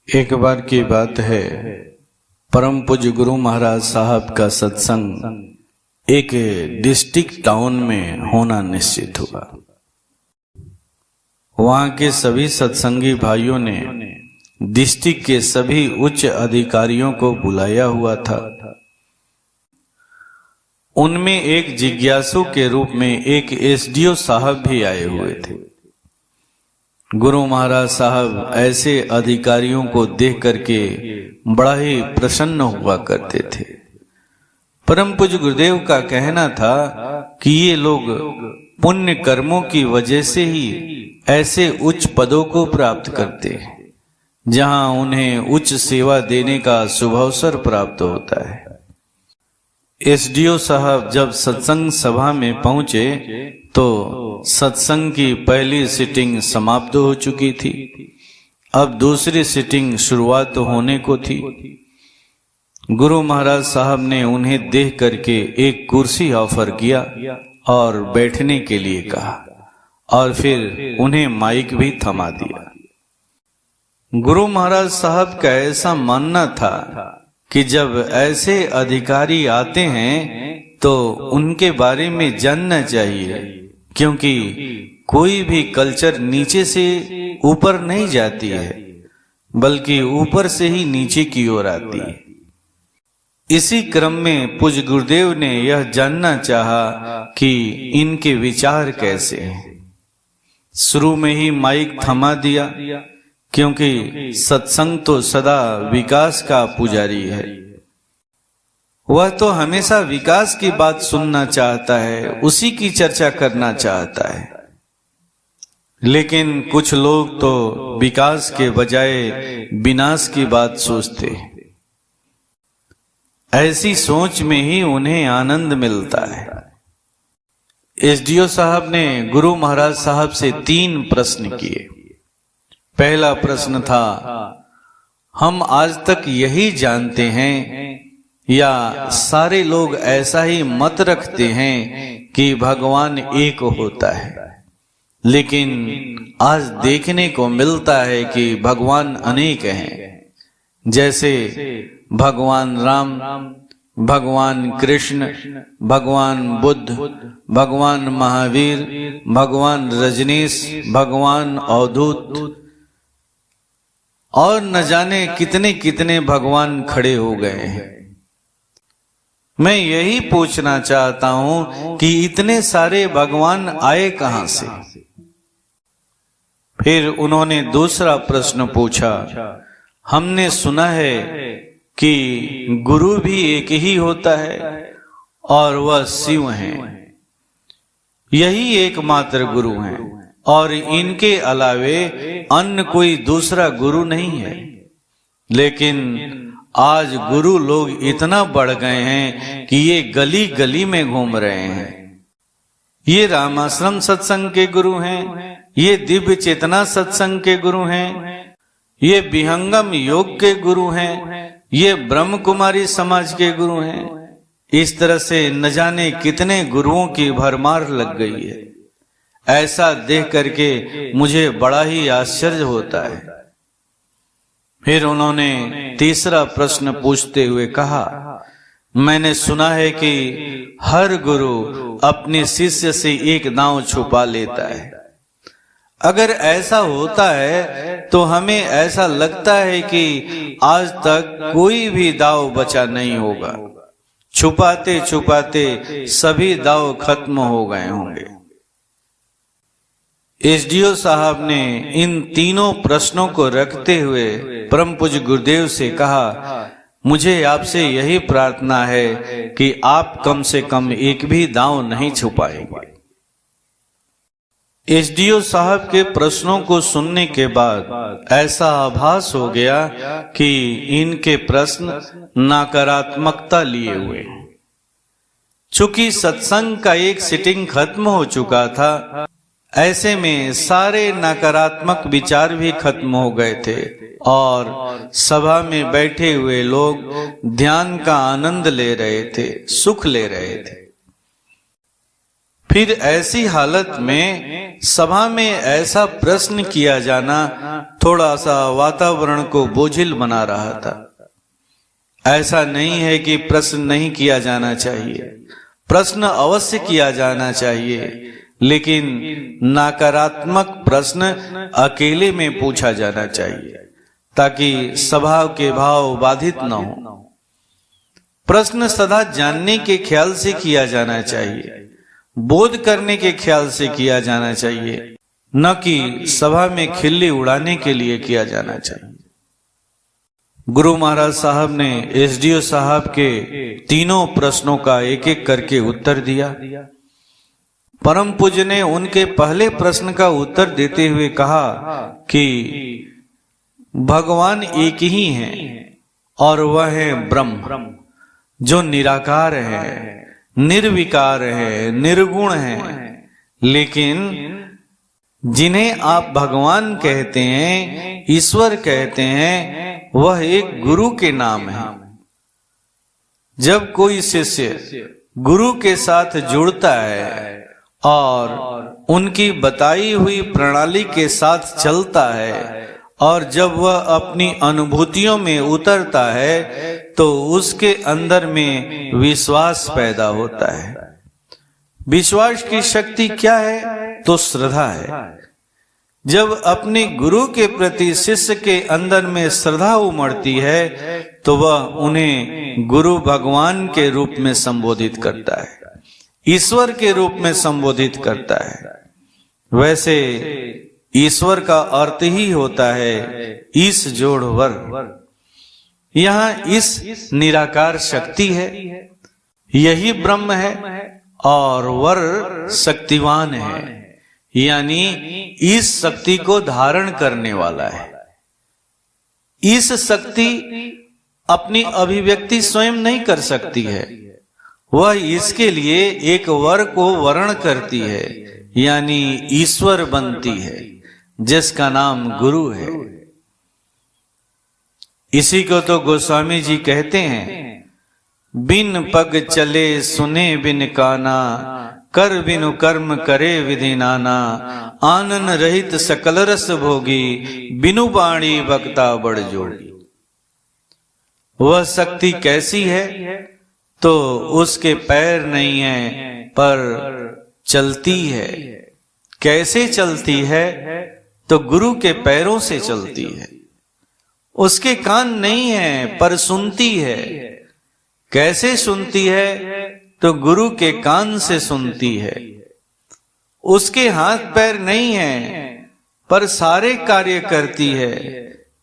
एक बार की बात है, परम पूज्य गुरु महाराज साहब का सत्संग एक डिस्ट्रिक्ट टाउन में होना निश्चित हुआ। वहां के सभी सत्संगी भाइयों ने डिस्ट्रिक्ट के सभी उच्च अधिकारियों को बुलाया हुआ था। उनमें एक जिज्ञासु के रूप में एक एसडीओ साहब भी आए हुए थे। गुरु महाराज साहब ऐसे अधिकारियों को देख करके बड़ा ही प्रसन्न हुआ करते थे। परम पूज्य गुरुदेव का कहना था कि ये लोग पुण्य कर्मों की वजह से ही ऐसे उच्च पदों को प्राप्त करते हैं, जहां उन्हें उच्च सेवा देने का शुभावसर प्राप्त होता है। एसडीओ साहब जब सत्संग सभा में पहुंचे तो सत्संग की पहली सिटिंग समाप्त हो चुकी थी। अब दूसरी सिटिंग शुरुआत होने को थी। गुरु महाराज साहब ने उन्हें देख करके एक कुर्सी ऑफर किया और बैठने के लिए कहा और फिर उन्हें माइक भी थमा दिया। गुरु महाराज साहब का ऐसा मानना था कि जब ऐसे अधिकारी आते हैं तो उनके बारे में जानना चाहिए, क्योंकि कोई भी कल्चर नीचे से ऊपर नहीं जाती है, बल्कि ऊपर से ही नीचे की ओर आती है। इसी क्रम में पूज्य गुरुदेव ने यह जानना चाहा कि इनके विचार कैसे हैं। शुरू में ही माइक थमा दिया, क्योंकि सत्संग तो सदा विकास का पुजारी है। वह तो हमेशा विकास की बात सुनना चाहता है, उसी की चर्चा करना चाहता है। लेकिन कुछ लोग तो विकास के बजाय विनाश की बात सोचते हैं। ऐसी सोच में ही उन्हें आनंद मिलता है। एसडीओ साहब ने गुरु महाराज साहब से 3 प्रश्न किए। पहला प्रश्न था, हम आज तक यही जानते हैं या सारे लोग ऐसा ही मत रखते हैं कि भगवान एक होता है, लेकिन आज देखने को मिलता है कि भगवान अनेक हैं। जैसे भगवान राम, भगवान कृष्ण, भगवान बुद्ध, भगवान महावीर, भगवान रजनीश, भगवान अवधूत और न जाने कितने कितने भगवान खड़े हो गए हैं। मैं यही पूछना चाहता हूं कि इतने सारे भगवान आए कहां से। फिर उन्होंने दूसरा प्रश्न पूछा, हमने सुना है कि गुरु भी एक ही होता है और वह शिव हैं। यही एकमात्र गुरु हैं और इनके अलावे अन्य कोई दूसरा गुरु नहीं है। लेकिन आज गुरु लोग इतना बढ़ गए हैं कि ये गली गली में घूम रहे हैं। ये रामाश्रम सत्संग के गुरु हैं, ये दिव्य चेतना सत्संग के गुरु हैं, ये विहंगम योग के गुरु हैं, ये ब्रह्म कुमारी समाज के गुरु हैं। इस तरह से न जाने कितने गुरुओं की भरमार लग गई है। ऐसा देख करके मुझे बड़ा ही आश्चर्य होता है। फिर उन्होंने तीसरा प्रश्न पूछते हुए कहा, मैंने सुना है कि हर गुरु अपने शिष्य से एक दांव छुपा लेता है। अगर ऐसा होता है तो हमें ऐसा लगता है कि आज तक कोई भी दांव बचा नहीं होगा। छुपाते छुपाते सभी दांव खत्म हो गए होंगे। एसडीओ साहब ने इन तीनों प्रश्नों को रखते हुए परम पूज्य गुरुदेव से कहा, मुझे आपसे यही प्रार्थना है कि आप कम से कम एक भी दांव नहीं छुपाएंगे। एसडीओ साहब के प्रश्नों को सुनने के बाद ऐसा आभास हो गया कि इनके प्रश्न नकारात्मकता लिए हुए हैं। चूंकि सत्संग का एक सिटिंग खत्म हो चुका था, ऐसे में सारे नकारात्मक विचार भी खत्म हो गए थे और सभा में बैठे हुए लोग ध्यान का आनंद ले रहे थे, सुख ले रहे थे। फिर ऐसी हालत में सभा में ऐसा प्रश्न किया जाना थोड़ा सा वातावरण को बोझिल बना रहा था। ऐसा नहीं है कि प्रश्न नहीं किया जाना चाहिए, प्रश्न अवश्य किया जाना चाहिए, लेकिन नकारात्मक प्रश्न अकेले में पूछा जाना चाहिए ताकि सभा के भाव बाधित न हो। प्रश्न सदा जानने के ख्याल से किया जाना चाहिए, बोध करने के ख्याल से किया जाना चाहिए, न कि सभा में खिल्ली उड़ाने के लिए किया जाना चाहिए। गुरु महाराज साहब ने एसडीओ साहब के तीनों प्रश्नों का एक एक करके उत्तर दिया। परम पूज्य ने उनके पहले प्रश्न का उत्तर देते हुए कहा कि भगवान एक ही हैं और वह है ब्रह्म, जो निराकार है, निर्विकार है, निर्गुण है। लेकिन जिन्हें आप भगवान कहते हैं, ईश्वर कहते हैं, वह एक गुरु के नाम है। जब कोई शिष्य गुरु के साथ जुड़ता है और उनकी बताई हुई प्रणाली के साथ चलता है और जब वह अपनी अनुभूतियों में उतरता है तो उसके अंदर में विश्वास पैदा होता है। विश्वास की शक्ति क्या है? तो श्रद्धा है। जब अपने गुरु के प्रति शिष्य के अंदर में श्रद्धा उमड़ती है तो वह उन्हें गुरु भगवान के रूप में संबोधित करता है, ईश्वर के रूप में संबोधित करता है। वैसे ईश्वर का अर्थ ही होता है ईश जोड़ वर। यहाँ इस निराकार शक्ति है, यही ब्रह्म है और वर शक्तिवान है, यानी इस शक्ति को धारण करने वाला है। इस शक्ति अपनी अभिव्यक्ति स्वयं नहीं कर सकती है, वह इसके लिए एक वर को वर्ण करती है, यानी ईश्वर बनती है, जिसका नाम गुरु है। इसी को तो गोस्वामी जी कहते हैं, बिन पग चले सुने बिन काना, कर बिनु कर्म करे विधि नाना, आनन रहित सकल रस भोगी, बिनु बाणी बक्ता बड़ जोगी। वह शक्ति कैसी है? तो उसके पैर नहीं है पर चलती है। कैसे चलती है? तो गुरु के पैरों से चलती है। उसके कान नहीं है पर सुनती है। कैसे सुनती है? तो गुरु के कान से सुनती है। उसके हाथ पैर नहीं है पर सारे कार्य करती है।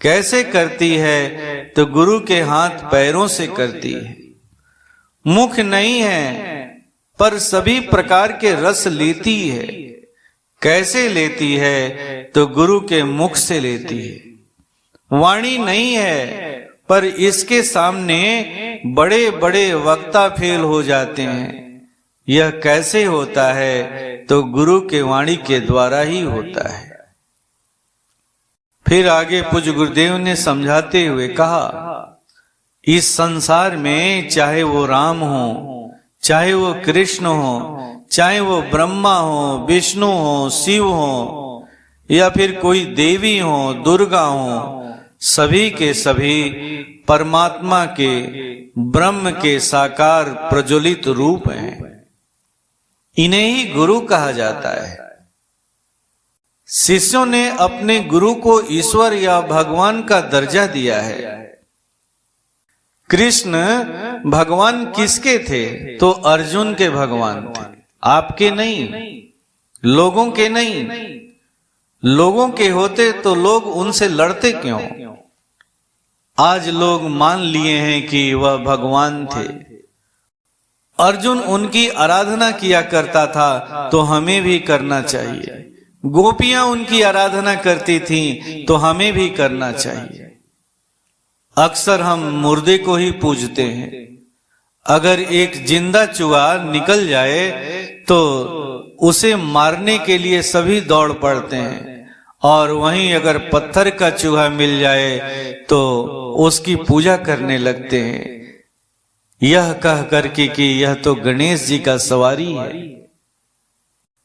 कैसे करती है? तो गुरु के हाथ पैरों से करती है। मुख नहीं है पर सभी प्रकार के रस लेती है। कैसे लेती है? तो गुरु के मुख से लेती है। वाणी नहीं है पर इसके सामने बड़े बड़े वक्ता फेल हो जाते हैं। यह कैसे होता है? तो गुरु के वाणी के द्वारा ही होता है। फिर आगे पूज्य गुरुदेव ने समझाते हुए कहा, इस संसार में चाहे वो राम हो, चाहे वो कृष्ण हो, चाहे वो ब्रह्मा हो, विष्णु हो, शिव हो, या फिर कोई देवी हो, दुर्गा हो, सभी के सभी परमात्मा के, ब्रह्म के साकार प्रज्वलित रूप हैं। इन्हें ही गुरु कहा जाता है। शिष्यों ने अपने गुरु को ईश्वर या भगवान का दर्जा दिया है। कृष्ण भगवान किसके थे? तो अर्जुन के भगवान थे, आपके नहीं, लोगों के नहीं। लोगों के होते तो लोग उनसे लड़ते क्यों? आज लोग मान लिए हैं कि वह भगवान थे। अर्जुन उनकी आराधना किया करता था तो हमें भी करना चाहिए। गोपियां उनकी आराधना करती थीं तो हमें भी करना चाहिए। अक्सर हम मुर्दे को ही पूजते हैं। अगर एक जिंदा चूहा निकल जाए तो उसे मारने के लिए सभी दौड़ पड़ते हैं, और वहीं अगर पत्थर का चूहा मिल जाए तो उसकी पूजा करने लगते हैं, यह कह करके कि यह तो गणेश जी का सवारी है।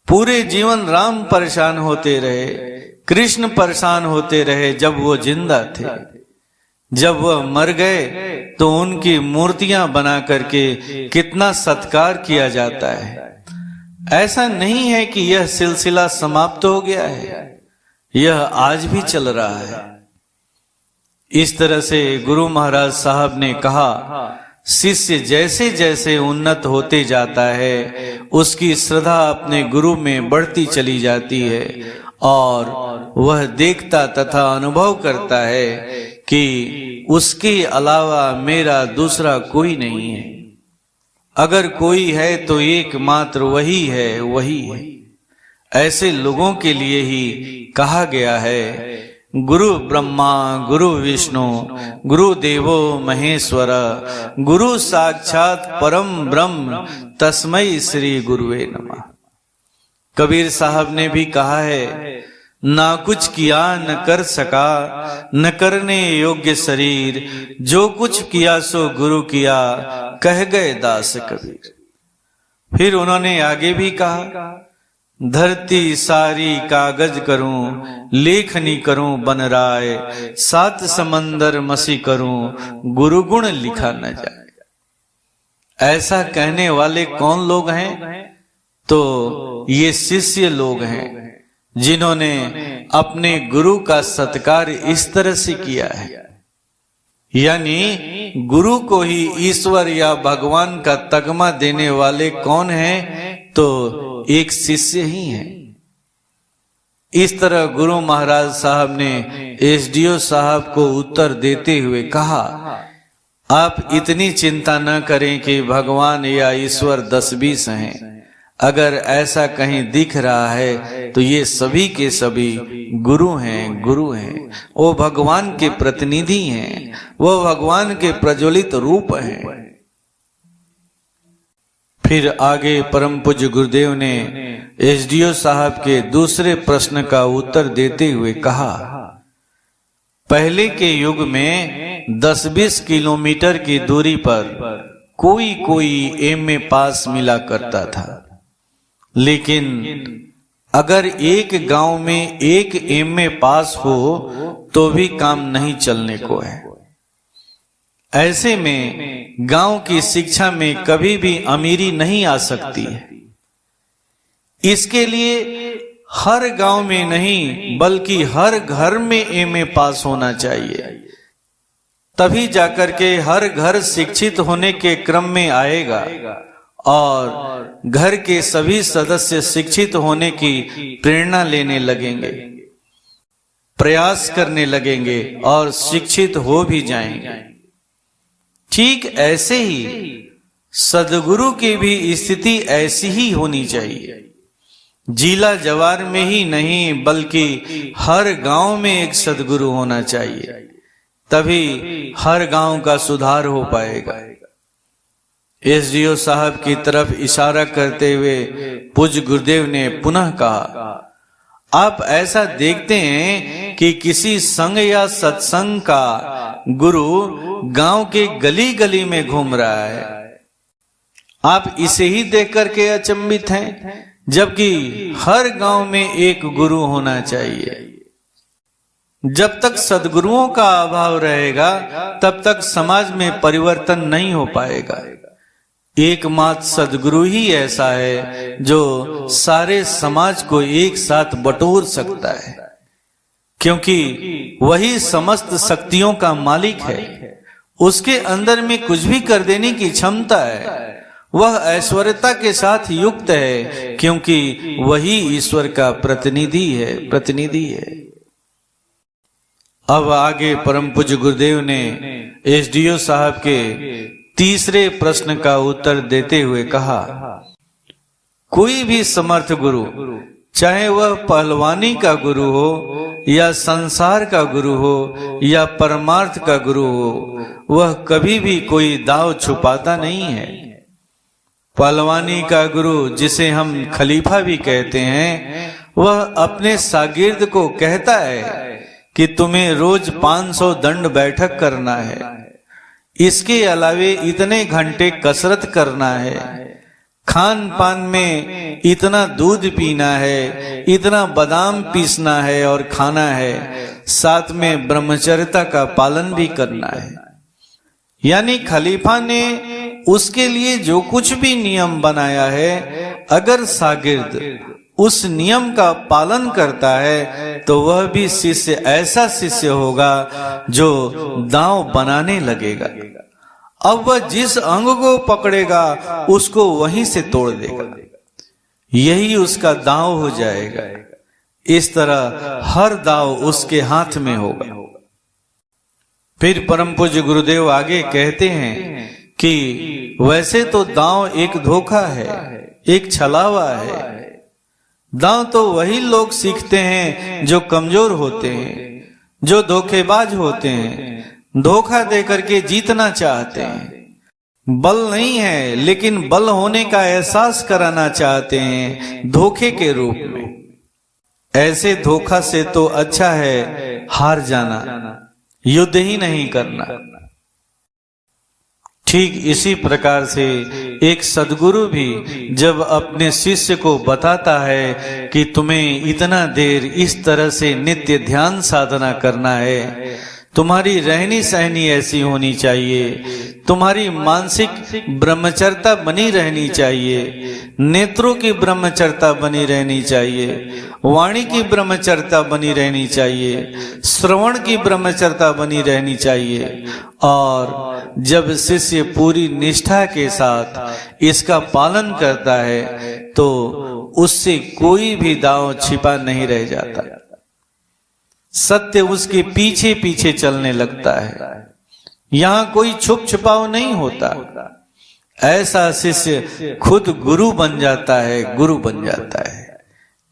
पूरे जीवन राम परेशान होते रहे, कृष्ण परेशान होते रहे जब वो जिंदा थे। जब वह मर गए तो उनकी मूर्तियां बना करके कितना सत्कार किया जाता है। ऐसा नहीं है कि यह सिलसिला समाप्त हो गया है, यह आज भी चल रहा है। इस तरह से गुरु महाराज साहब ने कहा, शिष्य जैसे जैसे उन्नत होते जाता है उसकी श्रद्धा अपने गुरु में बढ़ती चली जाती है और वह देखता तथा अनुभव करता है कि उसके अलावा मेरा दूसरा कोई नहीं है। अगर कोई है तो एकमात्र वही है, वही है। ऐसे लोगों के लिए ही कहा गया है, गुरु ब्रह्मा गुरु विष्णु गुरु देवो महेश्वर गुरु साक्षात परम ब्रह्म तस्मै श्री गुरुवे नमः। कबीर साहब ने भी कहा है, ना कुछ किया न कर सका, न करने योग्य शरीर, जो कुछ किया सो गुरु किया, कह गए दास कबीर। फिर उन्होंने आगे भी कहा, धरती सारी कागज करूं, लेखनी करूं बन राय, सात समंदर मसी करूं, गुरु गुण लिखा न जाए। ऐसा कहने वाले कौन लोग हैं? तो ये शिष्य लोग हैं जिन्होंने अपने गुरु का सत्कार इस तरह से किया है। यानी गुरु को ही ईश्वर या भगवान का तगमा देने वाले कौन हैं? तो एक शिष्य ही है। इस तरह गुरु महाराज साहब ने एसडीओ साहब को उत्तर देते हुए कहा, आप इतनी चिंता न करें कि भगवान या ईश्वर 10-20 हैं। अगर ऐसा कहीं दिख रहा है तो ये सभी के सभी गुरु हैं, गुरु हैं। वो भगवान के प्रतिनिधि हैं, वो भगवान के प्रज्वलित रूप हैं। फिर आगे परम पूज्य गुरुदेव ने एसडीओ साहब के दूसरे प्रश्न का उत्तर देते हुए कहा, पहले के युग में 10-20 किलोमीटर की दूरी पर कोई कोई एमए पास मिला करता था, लेकिन अगर एक गांव में एक एमए पास हो तो भी काम नहीं चलने को है। ऐसे में गांव की शिक्षा में कभी भी अमीरी नहीं आ सकती है। इसके लिए हर गांव में नहीं बल्कि हर घर में एमए पास होना चाहिए, तभी जाकर के हर घर शिक्षित होने के क्रम में आएगा और घर के सभी सदस्य शिक्षित होने की प्रेरणा लेने लगेंगे, प्रयास करने लगेंगे और शिक्षित हो भी जाएंगे। ठीक ऐसे ही सदगुरु की भी स्थिति ऐसी ही होनी चाहिए। जिला जवार में ही नहीं बल्कि हर गांव में एक सदगुरु होना चाहिए, तभी हर गांव का सुधार हो पाएगा। एसडीओ साहब की तरफ इशारा करते हुए पूज्य गुरुदेव ने पुनः कहा, आप ऐसा देखते हैं कि किसी संघ या सत्संग का गुरु गांव के गली गली में घूम रहा है। आप इसे ही देख करके अचंभित हैं, जबकि हर गांव में एक गुरु होना चाहिए। जब तक सद्गुरुओं का अभाव रहेगा तब तक समाज में परिवर्तन नहीं हो पाएगा। एकमात्र सद्गुरु ही ऐसा है जो सारे समाज को एक साथ बटोर सकता है, क्योंकि वही समस्त शक्तियों का मालिक है। उसके अंदर में कुछ भी कर देने की क्षमता है। वह ऐश्वर्यता के साथ युक्त है, क्योंकि वही ईश्वर का प्रतिनिधि है। अब आगे परम पूज्य गुरुदेव ने एसडीओ साहब के तीसरे प्रश्न का उत्तर देते हुए कहा, कोई भी समर्थ गुरु, चाहे वह पहलवानी का गुरु हो या संसार का गुरु हो या परमार्थ का गुरु हो, वह कभी भी कोई दाव छुपाता नहीं है। पहलवानी का गुरु, जिसे हम खलीफा भी कहते हैं, वह अपने शागिर्द को कहता है कि तुम्हें रोज 500 दंड बैठक करना है, इसके अलावे इतने घंटे कसरत करना है, खान पान में इतना दूध पीना है, इतना बादाम पीसना है और खाना है, साथ में ब्रह्मचर्यता का पालन भी करना है। यानी खलीफा ने उसके लिए जो कुछ भी नियम बनाया है, अगर शागिर्द उस नियम का पालन करता है तो वह भी शिष्य ऐसा शिष्य होगा जो दांव बनाने लगेगा। अब वह जिस अंग को पकड़ेगा उसको वहीं से तोड़ देगा, यही उसका दांव हो जाएगा। इस तरह हर दांव उसके हाथ में होगा। फिर परम पूज्य गुरुदेव आगे कहते हैं कि वैसे तो दांव एक धोखा है, एक छलावा है। दांव तो वही लोग सीखते हैं जो कमजोर होते हैं, जो धोखेबाज होते हैं, धोखा देकर के जीतना चाहते हैं। बल नहीं है लेकिन बल होने का एहसास कराना चाहते हैं धोखे के रूप में। ऐसे धोखा से तो अच्छा है हार जाना, युद्ध ही नहीं करना। ठीक इसी प्रकार से एक सद्गुरु भी जब अपने शिष्य को बताता है कि तुम्हें इतना देर इस तरह से नित्य ध्यान साधना करना है, तुम्हारी रहनी सहनी ऐसी होनी चाहिए, तुम्हारी मानसिक ब्रह्मचर्यता बनी रहनी चाहिए, नेत्रों की ब्रह्मचर्यता बनी रहनी चाहिए, वाणी की ब्रह्मचर्यता बनी रहनी चाहिए, श्रवण की ब्रह्मचर्यता बनी रहनी चाहिए। और जब शिष्य पूरी निष्ठा के साथ इसका पालन करता है तो उससे कोई भी दांव छिपा नहीं रह जाता, सत्य उसके पीछे पीछे चलने लगता है। यहां कोई छुप छुपाव नहीं होता। ऐसा शिष्य खुद गुरु बन जाता है, गुरु बन जाता है,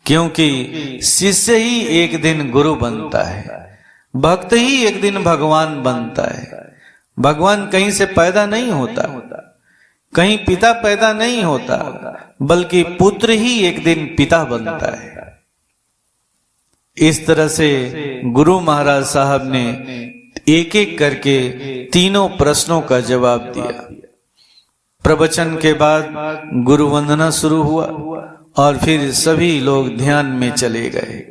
क्योंकि शिष्य ही एक दिन गुरु बनता है, भक्त ही एक दिन भगवान बनता है। भगवान कहीं से पैदा नहीं होता, कहीं पिता पैदा नहीं होता, बल्कि पुत्र ही एक दिन पिता बनता है। इस तरह से गुरु महाराज साहब ने एक एक करके तीनों प्रश्नों का जवाब दिया। प्रवचन के बाद गुरु वंदना शुरू हुआ और फिर सभी लोग ध्यान में चले गए।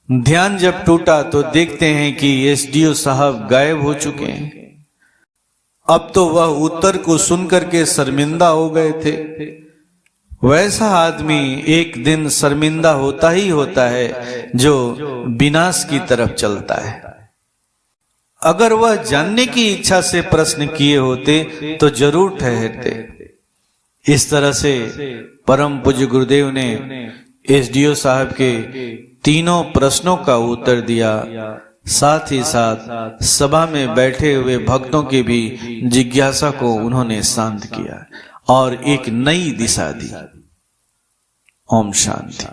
ध्यान जब टूटा तो देखते हैं कि एसडीओ साहब गायब हो चुके हैं। अब तो वह उत्तर को सुनकर के शर्मिंदा हो गए थे। वैसा आदमी एक दिन शर्मिंदा होता ही होता है जो विनाश की तरफ चलता है। अगर वह जानने की इच्छा से प्रश्न किए होते तो जरूर ठहरते। इस तरह से परम पूज्य गुरुदेव ने एसडीओ साहब के तीनों प्रश्नों का उत्तर दिया, साथ ही साथ सभा में बैठे हुए भक्तों की भी जिज्ञासा को उन्होंने शांत किया और एक नई दिशा दी। ओम शांति।